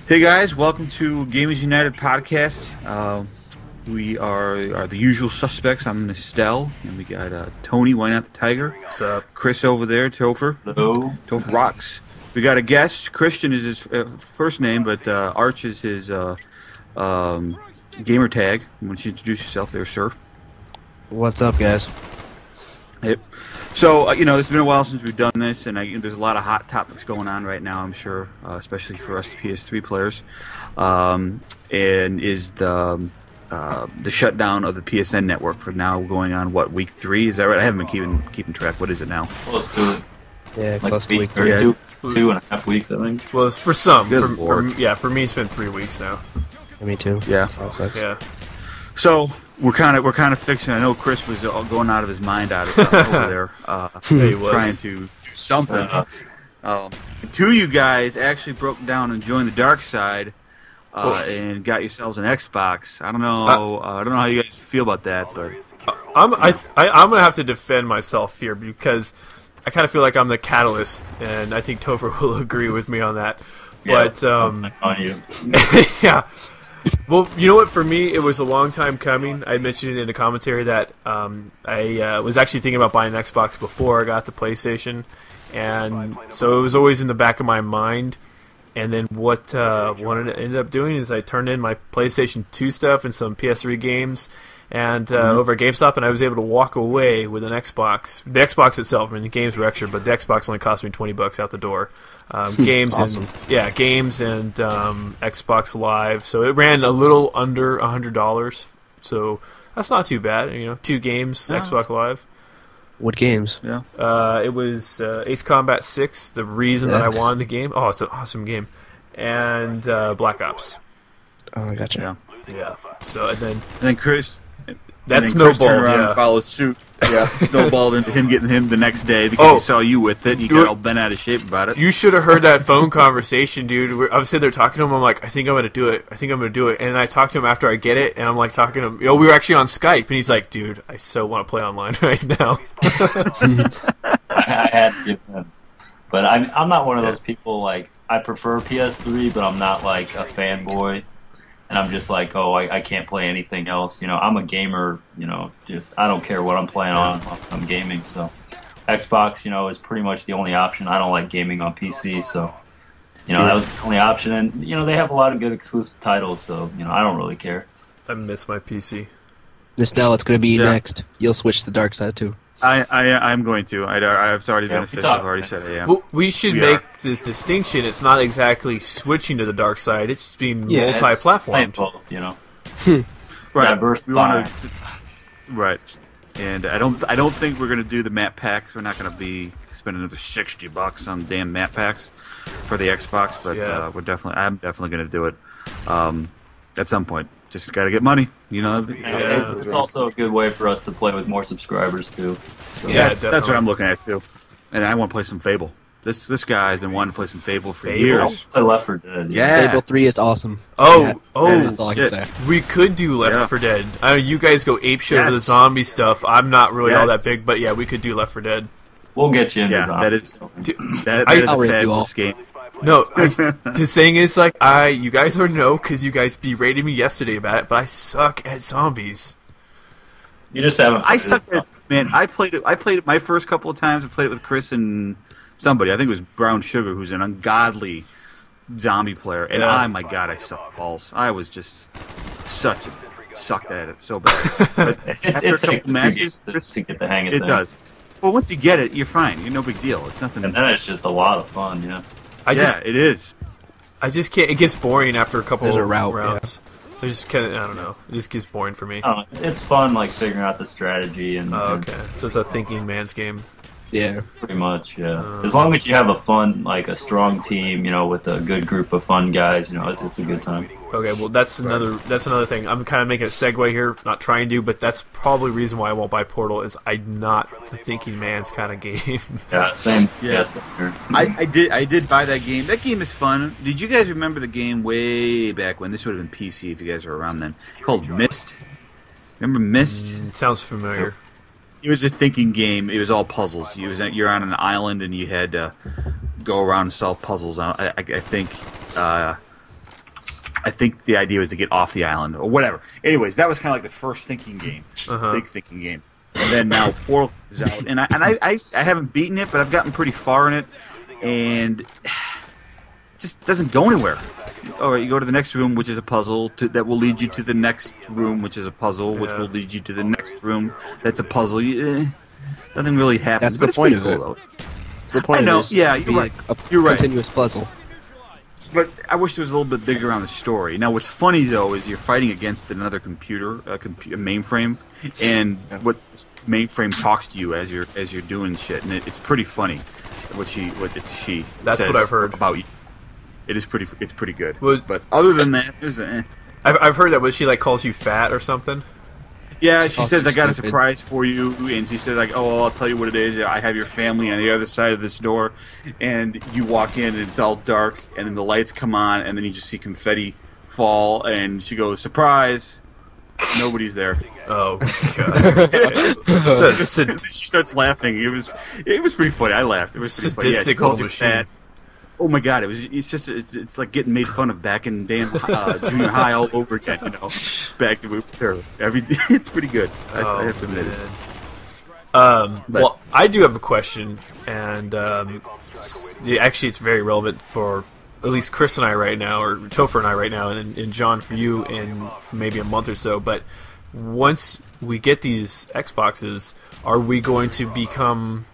Hey guys, welcome to Gamers United podcast. We are the usual suspects. I'm Nystel, and we got Tony, YNOTtheTIGER. What's up? Chris over there, Topher. Hello. Topher rocks. We got a guest. Christian is his first name, but Arch is his gamer tag. Why don't you introduce yourself there, sir? What's up, guys? Yep. So, it's been a while since we've done this, and there's a lot of hot topics going on right now, I'm sure, especially for us PS3 players. And is the shutdown of the PSN network for now going on, what, week 3? Is that right? I haven't been keeping track. What is it now? Close to it. Yeah, Like close to week 3. Yeah. 2.5 weeks, I think. Well, it's for some. Good Lord. For me, it's been 3 weeks now. Me too. Yeah. So it sucks. Yeah. So we're kind of fixing. I know Chris was going out of his mind over there, He was. trying to do something. Two of you guys actually broke down and joined the dark side, and got yourselves an Xbox. I don't know. I don't know how you guys feel about that, but I'm gonna have to defend myself here because I kind of feel like I'm the catalyst, and I think Topher will agree with me on that. But on you. yeah. Well, you know what? For me, it was a long time coming. I mentioned it in the commentary that I was actually thinking about buying an Xbox before I got the PlayStation, and so it was always in the back of my mind. And then what I ended up doing is I turned in my PlayStation 2 stuff and some PS3 games, and over at GameStop, and I was able to walk away with an Xbox. The Xbox itself, I mean, the games were extra, but the Xbox only cost me $20 out the door. Games Awesome. and games and Xbox Live. So it ran a little under $100. So that's not too bad. 2 games, Nice. Xbox Live. What games? yeah. It was Ace Combat 6. The reason that I wanted the game. Oh, it's an awesome game. And Black Ops. Oh, I gotcha. Yeah. Yeah. So and then And then Chris. that and then Chris turned snowballed. around Yeah. and followed suit. Yeah, snowballed into him getting him the next day because he saw you with it. And he got all bent out of shape about it. You should have heard that phone conversation, dude. I was sitting there talking to him. I'm like, I think I'm gonna do it. I think I'm gonna do it. And I talked to him after I get it, and I'm like talking to him. We were actually on Skype, and he's like, dude, I so want to play online right now. I had to give him. But I'm not one of those people, like, I prefer PS3, but I'm not, like, a fanboy. And I'm just like, I can't play anything else. I'm a gamer, just, I don't care what I'm playing on. I'm gaming, so. Xbox, is pretty much the only option. I don't like gaming on PC, so, that was the only option. And, they have a lot of good exclusive titles, so, I don't really care. I miss my PC. Nystel, it's gonna be Yeah. next. You'll switch to the dark side too. I'm going to. I've already been Yeah, official. I've already said I am. Well, we should We make are. this distinction. It's not exactly switching to the dark side. It's just being It's playing multi-platformed. both, Right. Diverse We want to. Right. And I don't think we're going to do the map packs. We're not going to be spending another $60 on damn map packs for the Xbox, but Yeah. I'm definitely going to do it at some point. Just got to get money, And it's also a good way for us to play with more subscribers, too. So, Yeah, that's what definitely. I'm looking at too. And I want to play some Fable. This guy has been wanting to play some Fable for Fable? years. I Left 4 Dead. Yeah. Fable 3 is awesome. Oh, That's all I can shit. say. we could do Left Yeah. 4 Dead. I know you guys go apeshit over the Yes. zombie stuff. I'm not really all that Yes. big, but yeah, we could do Left 4 Dead. We'll get you into Yeah, zombies. that is Dude, that I- is I'll a rip you fabulous all. game. No, the thing is, like, you guys already know because you guys berated me yesterday about it, but I suck at zombies. You just haven't. I suck at man. I played it my first couple of times. I played it with Chris and somebody. I think it was Brown Sugar, who's an ungodly zombie player. And Yeah. my god, I sucked balls. I was just sucked at it so bad. But It after a takes a couple few matches, games Chris, to get the hang of it things. does. Well, once you get it, you're fine. You're no big deal. It's nothing. And then it's just a lot of fun, It is. I just can't. It gets boring after a couple There's a of route, rounds. I just kind of, I don't know. It just gets boring for me. It's fun, like, figuring out the strategy and, Oh, and okay, so it's a thinking man's game. Yeah. pretty much, yeah. As long as you have a strong team, with a good group of fun guys, it's a good time. Okay, well that's another thing. I'm kind of making a segue here, not trying to, but that's probably the reason why I won't buy Portal is I'm not the thinking man's kind of game. Yeah, same. Yeah. Yes. I did buy that game. That game is fun. Did you guys remember the game way back when? This would have been PC if you guys were around then. Called Myst. Remember Myst? Sounds familiar. It was a thinking game. It was all puzzles. You're on an island and you had to go around and solve puzzles. I think I think the idea was to get off the island or whatever. Anyways, that was kind of like the first thinking game, big thinking game. And then now Portal is out, and I haven't beaten it, but I've gotten pretty far in it, and it just doesn't go anywhere. All right, you go to the next room, which is a puzzle that will lead you to the next room, which is a puzzle, which will lead you to the next room. That's a puzzle. Nothing really happens. That's the point of it. That's the point of it. Yeah, you're right. You're right. Continuous puzzle. But I wish there was a little bit bigger on the story. Now, what's funny though is you're fighting against another computer, a mainframe, and what mainframe talks to you as you're doing shit, and it's pretty funny. What she That's says what I've heard about you. It's pretty good. Well, but other than that, there's I've heard that when she like calls you fat or something. Yeah, she says, I got a surprise for you, and she says, like, oh, I'll tell you what it is. I have your family on the other side of this door, and you walk in, and it's all dark, and then the lights come on, and then you just see confetti fall, and she goes, surprise, nobody's there. Oh, God. She starts laughing. It was pretty funny. I laughed. It was pretty funny. Yeah, she calls you fat. Oh my God! It's like getting made fun of back in damn junior high all over again. You know, back to it's pretty good. I have to admit it. Well, I do have a question, and actually, it's very relevant for at least Chris and I right now, or Topher and I right now, and John for you in maybe a month or so. But once we get these Xboxes, are we going to become,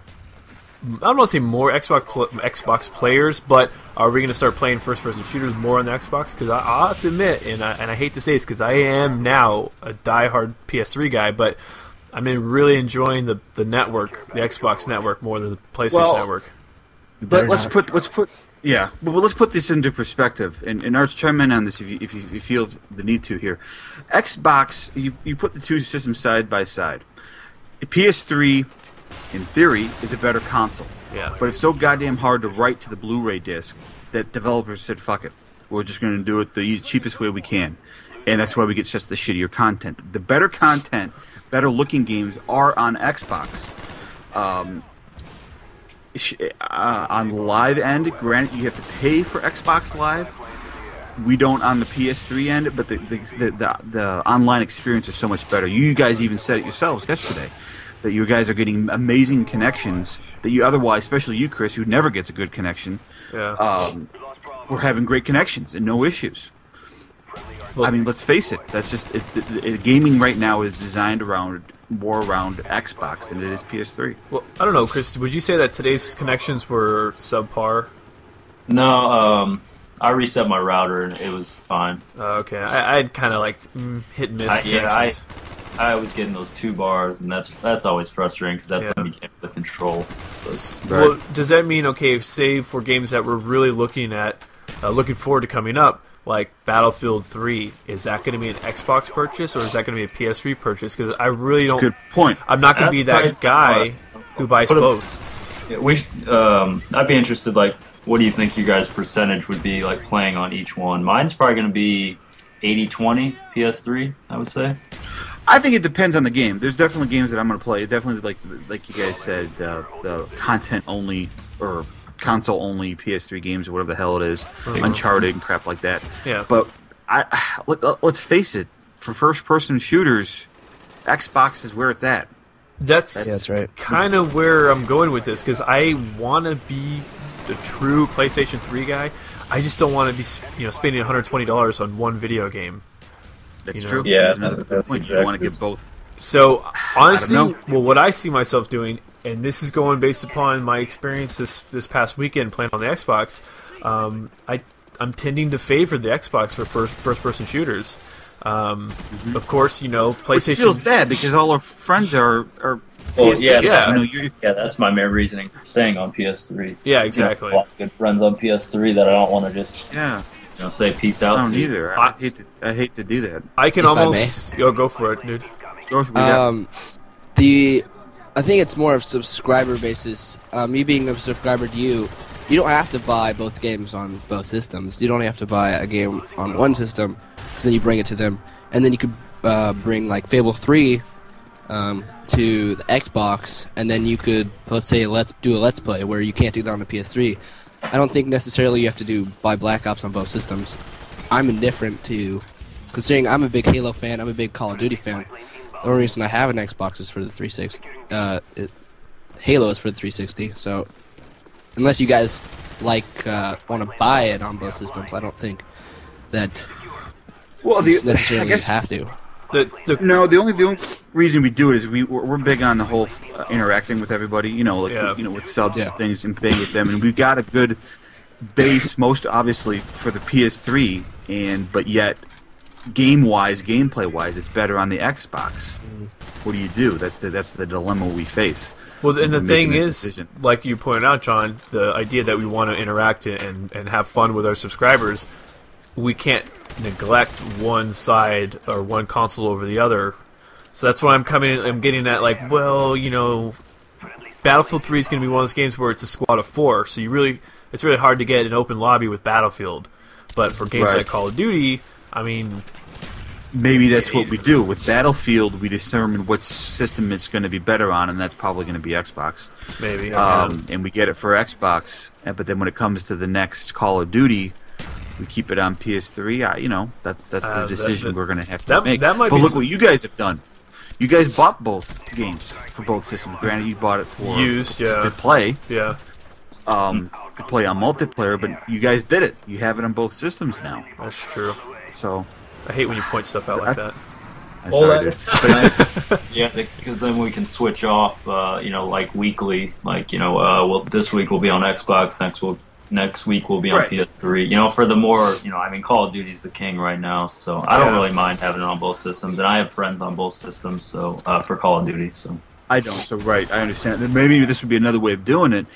I don't want to say more Xbox players, but are we going to start playing first-person shooters more on the Xbox? Because I have to admit, and I hate to say this, because I am now a die-hard PS3 guy, but I'm really enjoying the network, the Xbox network, more than the PlayStation network. Let's put this into perspective, and Arch, chime in on this if you feel the need to here. Xbox, you put the two systems side by side. The PS3, in theory, is a better console. Yeah. But it's so goddamn hard to write to the Blu-ray disc that developers said, fuck it. We're just going to do it the cheapest way we can. And that's why we get just the shittier content. The better content, better looking games are on Xbox. On the live end, granted, you have to pay for Xbox Live. We don't on the PS3 end, but the online experience is so much better. You guys even said it yourselves yesterday, that you guys are getting amazing connections that you otherwise, especially you, Chris, who never gets a good connection. Yeah. We're having great connections and no issues. Well, I mean, let's face it. That's just gaming right now is designed more around Xbox than it is PS3. Well, I don't know, Chris. Would you say that today's connections were subpar? No. I reset my router and it was fine. Okay. I had kind of like hit and miss. I was getting those 2 bars, and that's always frustrating because that's when you can't the control. Well, does that mean, okay, say for games that we're really looking forward to coming up, like Battlefield 3, is that going to be an Xbox purchase or is that going to be a PS3 purchase? Because I really don't. Good point. I'm not going to be that guy who buys both. I'd be interested. Like, what do you think your guys' percentage would be like playing on each one? Mine's probably going to be 80-20 PS3. I would say. I think it depends on the game. There's definitely games that I'm going to play. Definitely, like you guys said, the content only or console only PS3 games or whatever the hell it is, Uncharted and crap like that. Yeah. But let's face it, for first-person shooters, Xbox is where it's at. That's right. Kind of where I'm going with this because I want to be the true PlayStation 3 guy. I just don't want to be spending $120 on one video game. That's true. Yeah, that's another point. Exactly. You want to get both. So honestly, what I see myself doing, and this is going based upon my experience this past weekend playing on the Xbox, I'm tending to favor the Xbox for first-person shooters. Of course, PlayStation. Which feels bad because all our friends are well, PS3. That's my main reasoning for staying on PS3. Yeah, exactly. A lot of good friends on PS3 that I don't want to just say peace out. I don't either. I hate to do that. I can almost go for it, dude. I think it's more of subscriber basis. Me being a subscriber to you don't have to buy both games on both systems. You don't have to buy a game on one system because then you bring it to them, and then you could bring like Fable 3 to the Xbox, and then you could, let's say, do a Let's Play where you can't do that on the PS3. I don't think necessarily you have to buy Black Ops on both systems. I'm indifferent to, considering I'm a big Halo fan, I'm a big Call of Duty fan. The only reason I have an Xbox is for the 360. Halo is for the 360. So unless you guys want to buy it on both systems, I don't think that it's necessarily you have to. No, the only reason we do it is we're big on the whole interacting with everybody, with subs and things and playing with them, and we've got a good base, most obviously for the PS3, but yet game-wise, gameplay-wise, it's better on the Xbox. What do? That's the dilemma we face. Well, and the thing is, like you pointed out, John, the idea that we want to interact and have fun with our subscribers, we can't neglect one side or one console over the other. So that's why I'm getting at, like, well, Battlefield 3 is going to be one of those games where it's a squad of 4, so it's really hard to get an open lobby with Battlefield. But for games like Call of Duty, I mean, maybe that's what we do. With Battlefield, we determine what system it's going to be better on, and that's probably going to be Xbox. Maybe. And we get it for Xbox, but then when it comes to the next Call of Duty, we keep it on PS3. That's the decision we're going to have to make. But look what you guys have done. You guys bought both games for both systems. Granted, you bought it for used, to play. Yeah. To play on multiplayer, but you guys did it. You have it on both systems now. That's true. So I hate when you point stuff out like that. I'm sorry, dude. Yeah, because then we can switch off, like weekly. Like, this week we'll be on Xbox, next week we'll be on PS3. For the more, Call of Duty's the king right now, so I don't really mind having it on both systems, and I have friends on both systems, so for Call of Duty, so. I don't, so I understand. Maybe this would be another way of doing it,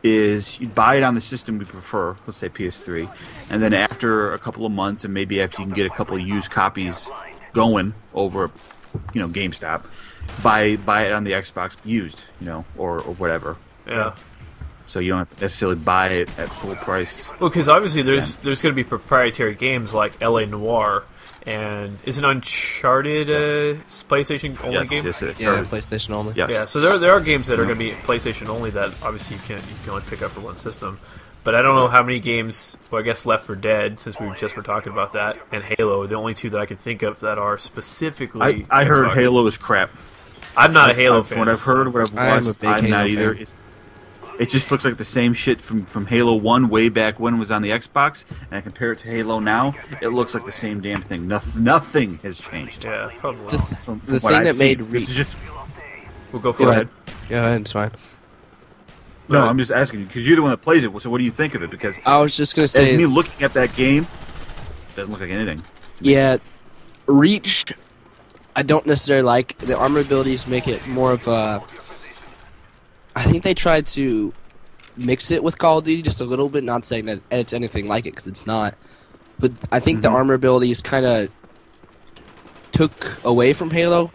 is you buy it on the system we prefer, let's say PS3, and then after a couple of months, and maybe after you can get a couple of used copies going over, GameStop, buy it on the Xbox used, or whatever. Yeah. So you don't have to necessarily buy it at full price. Well, because obviously there's going to be proprietary games like LA Noire, and is an Uncharted PlayStation only game? Yes, yeah, PlayStation only. Yes. Yeah, so there are games that are going to be PlayStation only that obviously you can only pick up for one system. But I don't know how many games. Well, I guess Left 4 Dead, since we just were talking about that, and Halo, the only two that I can think of that are specifically. I heard Halo is crap. I'm not a Halo fan. From what I've heard, what I've watched, I'm not either. It just looks like the same shit from Halo 1 way back when it was on the Xbox, and I compare it to Halo now, it looks like the same damn thing. Nothing has changed. Yeah, probably. The thing that made Reach... This is just... We'll go for it. Yeah, it's fine. No, I'm just asking you, because you're the one that plays it, so what do you think of it? Because I was just going to say... As me looking at that game, it doesn't look like anything. Yeah, Reach, I don't necessarily like. The armor abilities make it more of a... I think they tried to mix it with Call of Duty just a little bit, not saying that it's anything like it, because it's not. But I think the armor abilities kind of took away from Halo.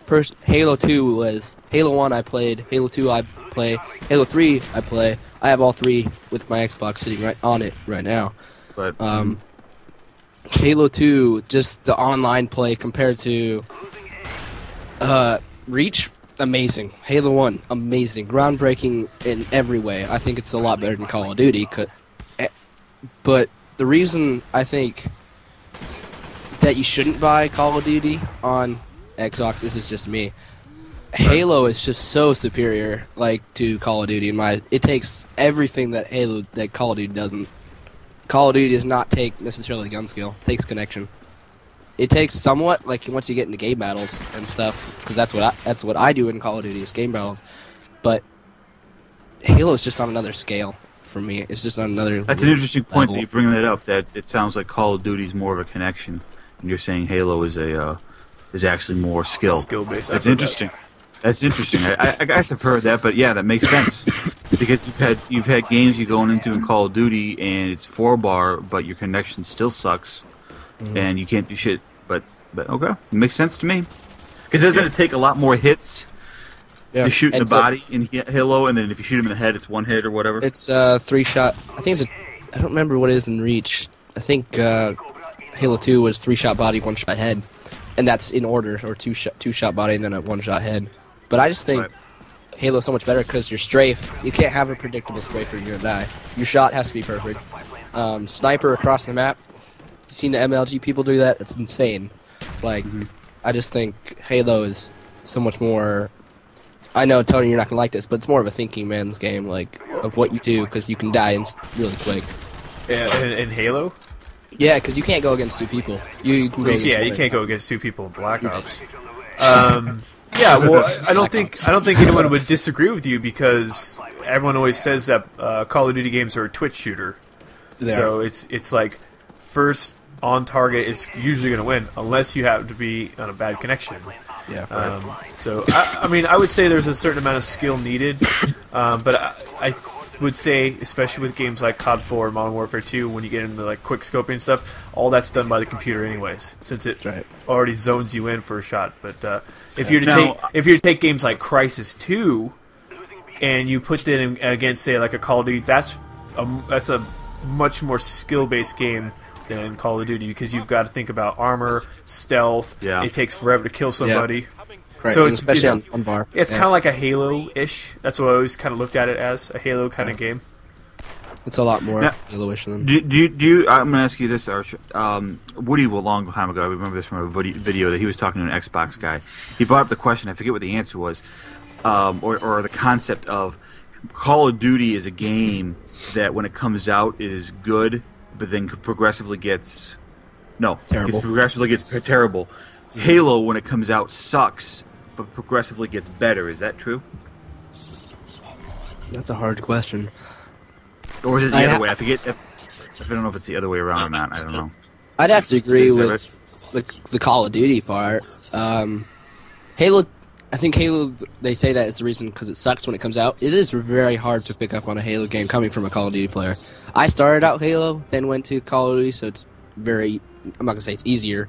Halo 2 was... Halo 1 I played, Halo 2 I play, Halo 3 I play. I have all three with my Xbox sitting right on it right now. But Halo 2, just the online play compared to Reach... amazing. Halo 1, amazing. Groundbreaking in every way. I think it's a lot better than Call of Duty. But the reason I think that you shouldn't buy Call of Duty on Xbox, this is just me, Halo is just so superior to Call of Duty. It takes everything that Call of Duty doesn't. Call of Duty does not take necessarily gun skill. It takes connection. It takes somewhat, once you get into game battles and stuff, because that's what I do in Call of Duty is game battles. But Halo is just on another scale for me. It's just on another. That's an interesting point that you bring that up. That it sounds like Call of Duty is more of a connection, and you're saying Halo is actually more skill. Skill based. That's interesting. That's interesting. I guess I've heard that, but yeah, that makes sense. Because you've had games you're going into in Call of Duty and it's 4-bar, but your connection still sucks. And you can't do shit, but okay, it makes sense to me. Because doesn't it take a lot more hits to shoot in the body in Halo, and then if you shoot him in the head, it's one hit or whatever? It's 3-shot. I think I don't remember what it is in Reach. I think Halo 2 was 3-shot body, 1-shot head, and that's in order, or 2-shot body and then a 1-shot head. But I just think Halo's so much better because your strafe, you can't have a predictable strafe or you're gonna die. Your shot has to be perfect. Sniper across the map. You seen the MLG people do that? It's insane. Like, I just think Halo is so much more. I know, Tony, you're not gonna like this, but it's more of a thinking man's game, like of what you do, because you can die really quick. In Halo? Yeah, because you can't go against 2 people. You can go against Yeah, one. you can't go against 2 people in Black Ops. Yeah, well, I don't think anyone would disagree with you because everyone always says that Call of Duty games are a Twitch shooter. So it's like first on target is usually going to win unless you happen to be on a bad connection. Yeah. So I mean, I would say there's a certain amount of skill needed, but I would say, especially with games like COD 4 and Modern Warfare 2, when you get into like quick scoping and stuff, all that's done by the computer anyways, since it already zones you in for a shot. But if you to take games like Crysis 2 and you put that in against, say, like a Call of Duty, that's a much more skill-based game than Call of Duty because you've got to think about armor, stealth. Yeah. It takes forever to kill somebody. Right. So and especially on bar. It's kind of like a Halo-ish. That's what I always kind of looked at it as, a Halo kind of game. It's a lot more now, Halo-ish than. Do you? I'm going to ask you this, Arch. Woody, a long time ago, I remember this from a video that he was talking to an Xbox guy. He brought up the question. I forget what the answer was, or the concept of Call of Duty is a game that when it comes out it is good, but then progressively gets terrible. Progressively gets terrible. Halo, when it comes out, sucks, but progressively gets better. Is that true? That's a hard question. Or is it the other way? I forget if I don't know if it's the other way around or not. I don't know. I'd have to agree with the Call of Duty part. Halo, I think Halo, they say that is the reason because it sucks when it comes out. It is very hard to pick up on a Halo game coming from a Call of Duty player. I started out Halo, then went to Call of Duty, so it's very, I'm not going to say it's easier.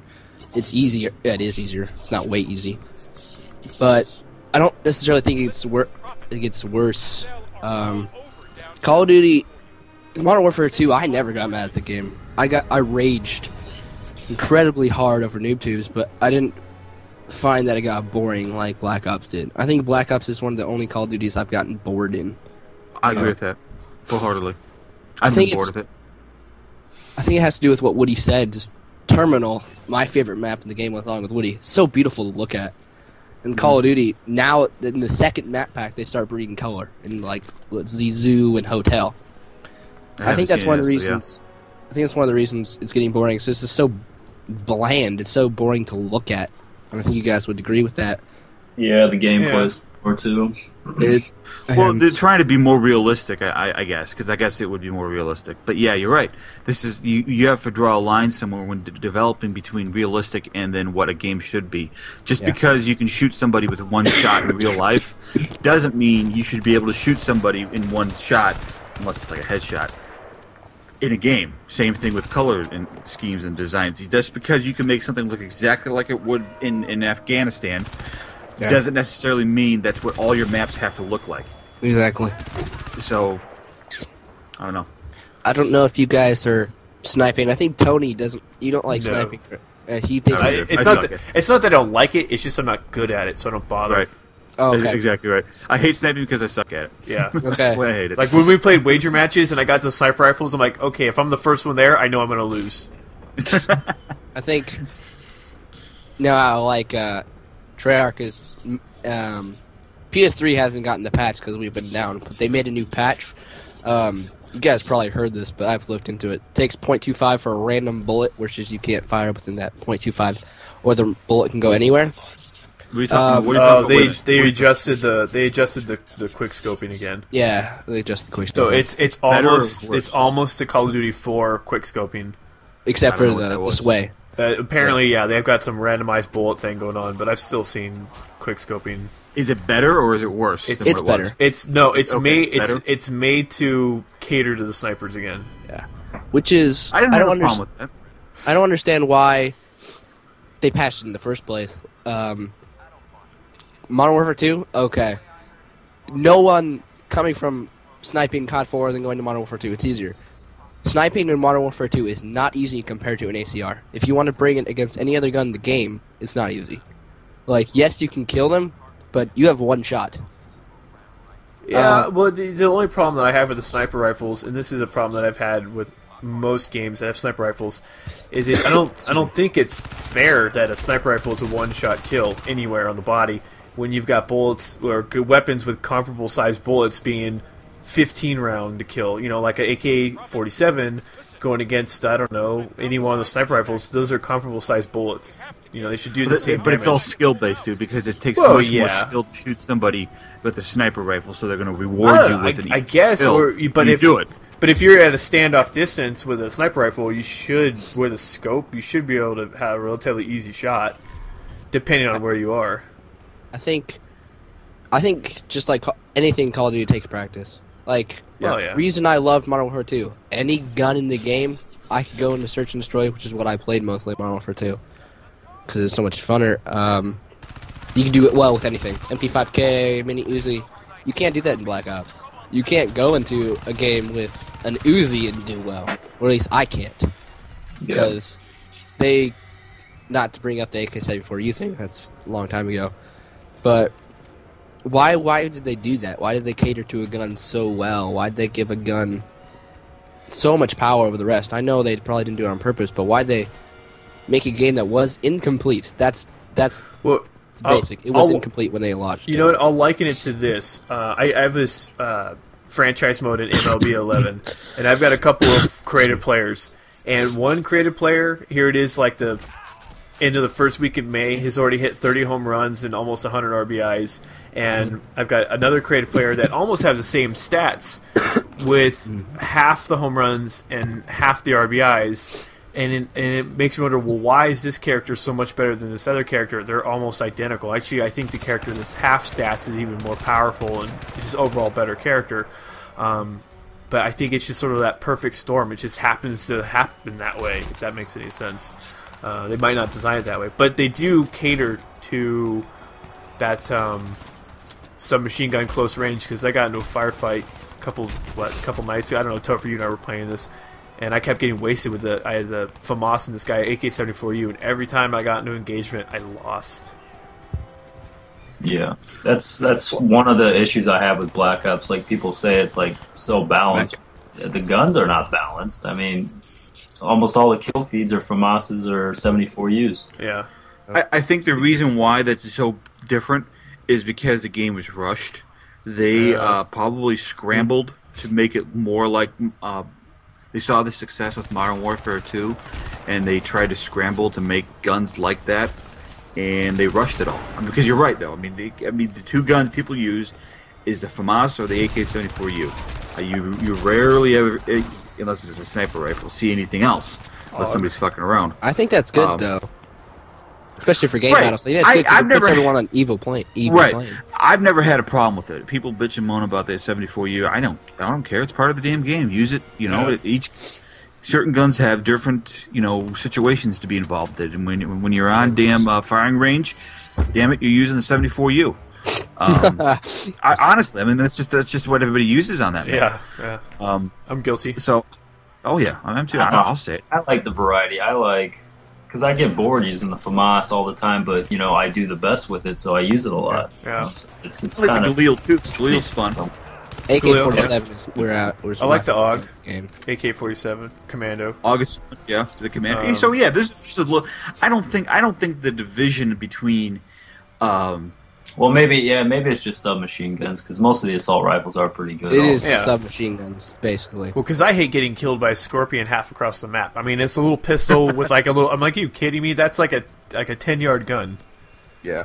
It's easier. Yeah, it is easier. It's not way easy. But I don't necessarily think it gets worse. Call of Duty, Modern Warfare 2, I never got mad at the game. I raged incredibly hard over noob tubes, but I didn't find that it got boring like Black Ops did. I think Black Ops is one of the only Call of Duties I've gotten bored in. I agree with that wholeheartedly. I think bored with it. I think it has to do with what Woody said. Just Terminal, my favorite map in the game, along with Woody, so beautiful to look at. And Call of Duty, now in the second map pack, they start breeding color in like the zoo and hotel. I think that's one of the reasons. I think that's one of the reasons it's getting boring. It's just so bland. It's so boring to look at. And I think you guys would agree with that. Yeah, the gameplay's or two. Well, they're trying to be more realistic, I guess, because I guess it would be more realistic. But yeah, you're right. This is you have to draw a line somewhere when developing between realistic and then what a game should be. Just because you can shoot somebody with one shot in real life doesn't mean you should be able to shoot somebody in one shot, unless it's like a headshot, in a game. Same thing with color and schemes and designs. Just because you can make something look exactly like it would in Afghanistan doesn't necessarily mean that's what all your maps have to look like. Exactly. So, I don't know. I don't know if you guys are sniping. I think Tony doesn't. You don't like sniping. He thinks it's not that I don't like it. It's just I'm not good at it, so I don't bother. Right. Oh, okay. Exactly right. I hate sniping because I suck at it. Yeah. Okay. That's why I hate it. Like when we played wager matches and I got to sniper rifles, I'm like, okay, if I'm the first one there, I know I'm going to lose. I think now, like Treyarch is PS3 hasn't gotten the patch because we've been down, but they made a new patch. You guys probably heard this, but I've looked into it. It takes .25 for a random bullet, which is you can't fire within that .25, or the bullet can go anywhere. They adjusted the quick scoping again. Yeah, they adjusted the quick scoping. So it's Better almost a Call of Duty 4 quick scoping, except for the sway. Apparently, they've got some randomized bullet thing going on, but I've still seen quick scoping. Is it better or is it worse? It's better. It's made to cater to the snipers again. Yeah, which is I don't have a problem with that. I don't understand why they patched it in the first place. Modern Warfare 2, okay. No one coming from sniping COD 4 and then going to Modern Warfare 2, it's easier. Sniping in Modern Warfare 2 is not easy compared to an ACR. If you want to bring it against any other gun in the game, it's not easy. Like, yes, you can kill them, but you have one shot. Yeah, well, the only problem that I have with the sniper rifles, and this is a problem that I've had with most games that have sniper rifles is I don't think it's fair that a sniper rifle is a one-shot kill anywhere on the body when you've got bullets or good weapons with comparable sized bullets being 15 round to kill. You know, like an AK-47 going against, I don't know, any one of the sniper rifles. Those are comparable sized bullets. You know, they should do the same. But it's all skill based, dude, because it takes much more skill to shoot somebody with a sniper rifle, so they're going to reward you with an I guess, but if do it. But if you're at a standoff distance with a sniper rifle, you should, with a scope, you should be able to have a relatively easy shot, depending on where you are. I think just like anything Call of Duty takes practice. Like, reason I loved Modern Warfare 2, any gun in the game, I could go into Search and Destroy, which is what I played mostly Modern Warfare 2, because it's so much funner. You can do it well with anything. MP5K, Mini Uzi. You can't do that in Black Ops. You can't go into a game with an Uzi and do well. Or at least I can't. Because they, not to bring up the AK-74U thing, that's a long time ago, but why did they do that? Why did they cater to a gun so well? Why did they give a gun so much power over the rest? I know they probably didn't do it on purpose, but why did they make a game that was incomplete? That's basic. It was incomplete when they launched. You know what? I'll liken it to this. I have this franchise mode in MLB 11, and I've got a couple of creative players. And one creative player, here it is, like the end of the first week in May, has already hit 30 home runs and almost 100 RBIs. And I've got another creative player that almost has the same stats with half the home runs and half the RBIs. And it makes me wonder, well, why is this character so much better than this other character? They're almost identical. Actually, I think the character that's half stats is even more powerful and just overall better character. But I think it's just sort of that perfect storm. It just happens to happen that way, if that makes any sense. They might not design it that way, but they do cater to that submachine gun close range, because I got into a firefight a couple nights ago. I don't know, Topher, you and I were playing this, and I kept getting wasted with I had the FAMAS and this guy AK-74U, and every time I got into engagement, I lost. Yeah, that's one of the issues I have with Black Ops. Like, people say it's like so balanced. The guns are not balanced. I mean, almost all the kill feeds are FAMASs or 74Us. Yeah. I think the reason why that's so different is because the game was rushed. They probably scrambled to make it more like... they saw the success with Modern Warfare 2, and they tried to scramble to make guns like that, and they rushed it all. I mean, because you're right, though. I mean, the two guns people use is the FAMAS or the AK-74U. You rarely ever, unless it's a sniper rifle, see anything else unless somebody's fucking around. I think that's good, though. Especially for game battles. So, yeah, it's good because it puts everyone on evil plane. I've never had a problem with it. People bitch and moan about the 74U. I don't care. It's part of the damn game. Use it. You know, certain guns have different, situations to be involved in. And when you're on firing range, damn it, you're using the 74U. Honestly, I mean that's just what everybody uses on that. Yeah. I'm guilty. So, I'm too. I'll say it. I like the variety. Because I get bored using the FAMAS all the time, but I do the best with it, so I use it a lot. Yeah. So it's like kind of Galil too. Galil's fun. AK-47 is we're I like the AUG game. AK-47 Commando. August, the Commando. So there's just a little. I don't think the division between. Well, maybe it's just submachine guns, because most of the assault rifles are pretty good. It is submachine guns, basically. Well, because I hate getting killed by a Scorpion half across the map. I mean, it's a little pistol with like a little... I'm like, are you kidding me? That's like a 10-yard gun. Yeah.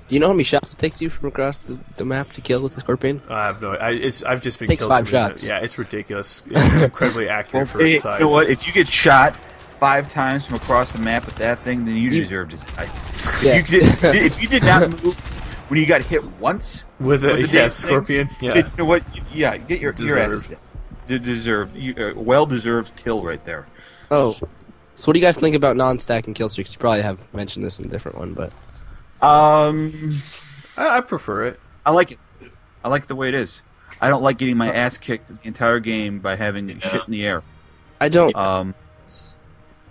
Do you know how many shots it takes you from across the map to kill with the Scorpion? I have no... I've just been takes killed. 5 shots. Yeah, it's ridiculous. It's incredibly accurate for its size. You know what? If you get shot 5 times from across the map with that thing, then you deserve to die. Yeah. If you did not move... When you got hit once with a Scorpion, you know what? Yeah, get your ass well-deserved kill right there. Oh, so what do you guys think about non-stacking kill streaks? You probably have mentioned this in a different one, but I prefer it. I like it. I like the way it is. I don't like getting my ass kicked the entire game by having shit in the air. I don't.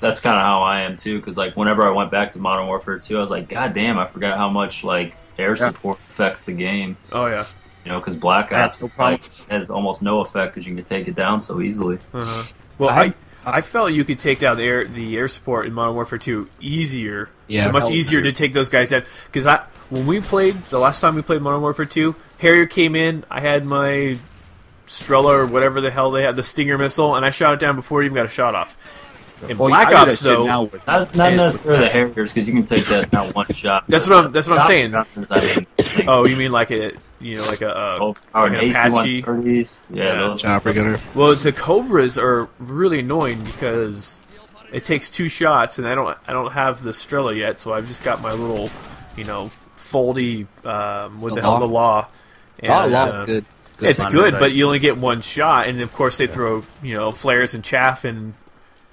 That's kind of how I am too. Because like whenever I went back to Modern Warfare 2, I was like, God damn, I forgot how much air support affects the game. Oh yeah. Because Black Ops has almost no effect because you can take it down so easily. Well, I felt you could take down the air support in Modern Warfare 2 easier. Yeah. It's much easier to take those guys down. Because when we played, the last time we played Modern Warfare 2, Harrier came in, I had my Strela or whatever the hell they had, the Stinger missile, and I shot it down before it even got a shot off. In Black Ops, though, not necessarily the Harriers, because you can take that down one shot. That's what I'm saying. Oh, you mean like an Apache? Yeah, those Chopper gunner. Well, the Cobras are really annoying because it takes 2 shots, and I don't have the Strela yet, so I've just got my little, foldy the law. And, law's good. It's good, but you only get 1 shot, and of course they throw flares and chaff, and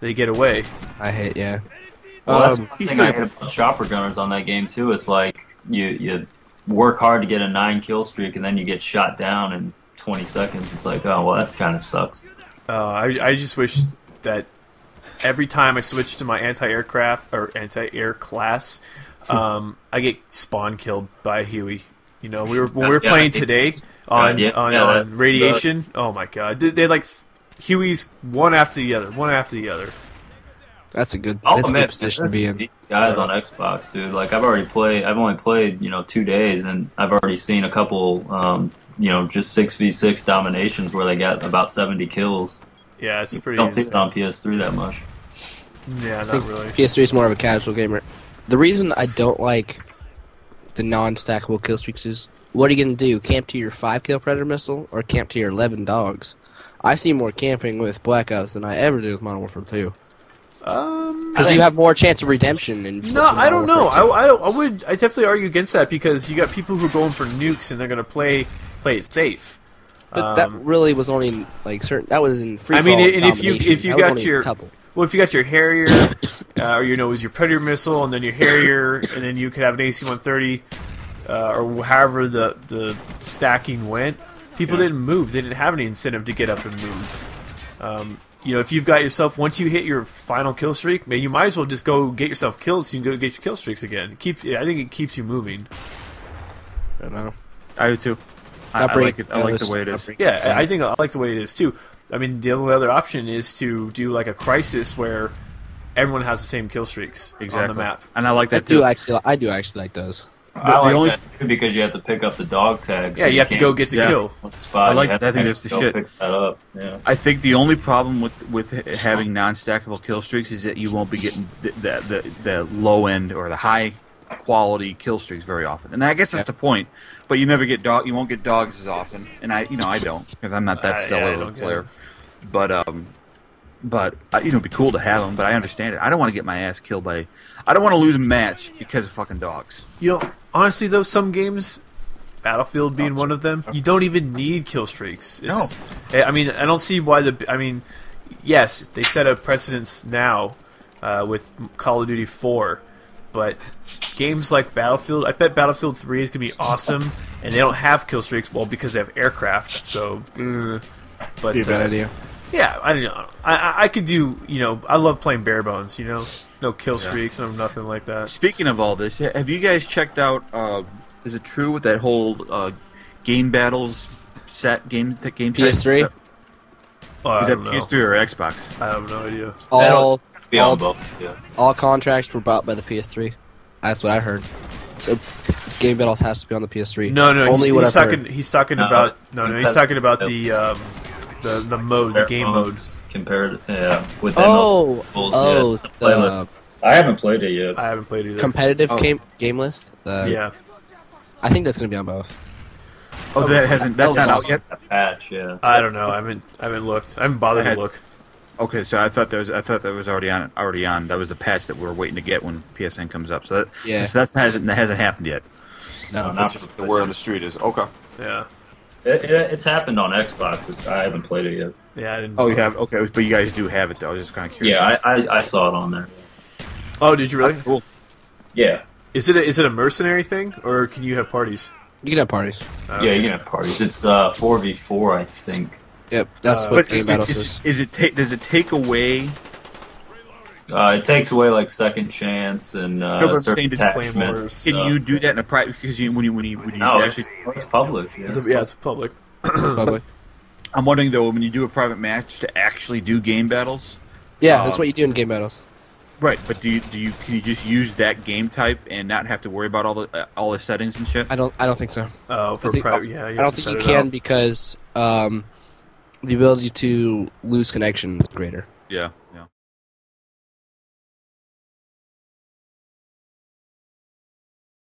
they get away. I hate, yeah. Well, that's one thing I hate about chopper gunners on that game too. It's like you work hard to get a 9 kill streak, and then you get shot down in 20 seconds. It's like, oh well, that kind of sucks. I just wish that every time I switch to my anti-aircraft or anti-air class, I get spawn killed by a Huey. When we were playing today on radiation. Oh my god, they like Hueys one after the other. That's a good That's position to be in. Guys on Xbox, dude. Like I've only played 2 days, and I've already seen a couple just 6v6 dominations where they got about 70 kills. Yeah, it's pretty. Don't see it on PS3 that much. Yeah, not really. PS3 is more of a casual gamer. The reason I don't like the non-stackable kill streaks is, what are you going to do? Camp to your 5-kill Predator missile or camp to your 11 dogs? I see more camping with Black Ops than I ever do with Modern Warfare 2. Because you have more chance of redemption. I don't know. I definitely argue against that, because you got people who are going for nukes and they're going to play it safe. But that really was only like certain. That was in free. I mean, and if you got your couple. Well, if you got your Harrier, or it was your Predator missile, and then your Harrier, and then you could have an AC-130, or however the stacking went, people didn't move. They didn't have any incentive to get up and move. If you've got yourself, once you hit your final kill streak, you might as well just go get yourself killed so you can go get your kill streaks again. I think it keeps you moving. I know. I do too. I like it. I like the way it is. Yeah, I think I like the way it is too. I mean, the only other option is to do like a crisis where everyone has the same kill streaks on the map. And I like that too. I do actually like those. I like that too, because you have to pick up the dog tags. Yeah, you have to go get the kill. I like that. I think that's the shit. Pick that up. Yeah. I think the only problem with having non-stackable kill streaks is that you won't be getting the low end or the high quality kill streaks very often, and I guess that's the point. But you never get you won't get dogs as often, and I don't, because I'm not that stellar of a player. But it'd be cool to have them. But I understand it. I don't want to get my ass killed by. I don't want to lose a match because of fucking dogs. Honestly though, some games, Battlefield being one of them, you don't even need kill streaks. No. I mean, I don't see why yes, they set a precedence now with Call of Duty 4. But games like Battlefield, I bet Battlefield 3 is going to be awesome, and they don't have kill streaks, because they have aircraft, so... But, be a bad idea. Yeah, I don't know. I could do, I love playing bare bones, no kill streaks, no nothing like that. Speaking of all this, have you guys checked out, is it true with that whole game battles set, game PS3? Is that PS3 or Xbox? I have no idea. All contracts were bought by the PS3. That's what I heard. So game battles has to be on the PS3. No, only he's talking about the mode, the game modes compared. With I haven't played it yet. I haven't played it either. Competitive game list. Yeah, I think that's gonna be on both. Oh, that's not out yet. Patch, yeah. I don't know. I haven't looked. I haven't bothered to look. Okay, so I thought that was already on. That was the patch that we're waiting to get when PSN comes up. So that hasn't happened yet. No, that's just the word on the street is okay. Yeah. It's happened on Xbox. I haven't played it yet. Yeah, I didn't. Oh, you have? Okay, but you guys do have it though. I was just kind of curious. Yeah, I saw it on there. Oh, did you really? That's cool. Yeah. Is it a mercenary thing, or can you have parties? You can have parties. Yeah, you can have parties. It's 4v4, I think. Yep, that's what game battles is. Does it take away? It takes away like second chance and certain attachments. Can you do that in a private? Because when you actually, it's public. Yeah, it's public. It's public. I'm wondering though, when you do a private match to actually do game battles, Yeah, that's what you do in game battles. Right, but can you just use that game type and not have to worry about all the settings and shit? I don't think so. Oh, for private, yeah. I don't think you can because the ability to lose connection is greater. Yeah, yeah.